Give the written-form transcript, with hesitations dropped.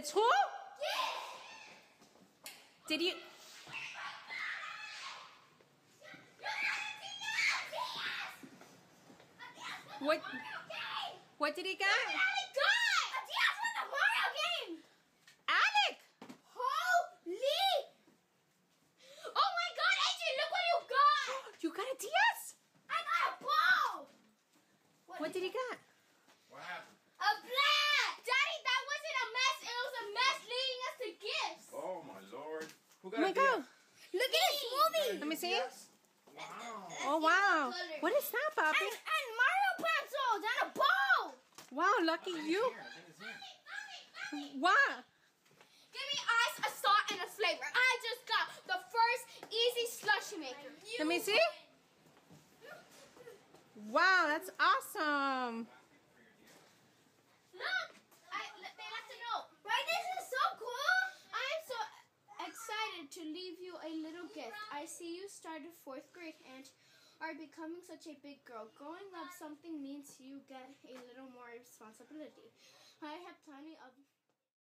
It's who? Yes. Did you? What? What did he get? Alec got! Adias won the Mario game! Alec! Holy! Oh my god, AJ, look what you got! You got a DS? I got a ball! What did he get? What happened? A black! Daddy, that wasn't a mess. It was a mess leading us to gifts. Oh my lord. Who Oh got my a god. DS? Look at this movie! Let me see. Yes. Wow. Oh wow. What is that, Poppy? And Mario pencils and a ball! Wow, lucky you. I think it's here. Wow. Give me ice, a salt, and a flavor. I just got the first easy slushy maker. Let me see. Wow, that's awesome. Look! They have to know. Right? This is so cool! I'm so excited to leave you a little gift. I see you started 4th grade and are becoming such a big girl. Growing up, something means you get a little more responsibility. I have plenty of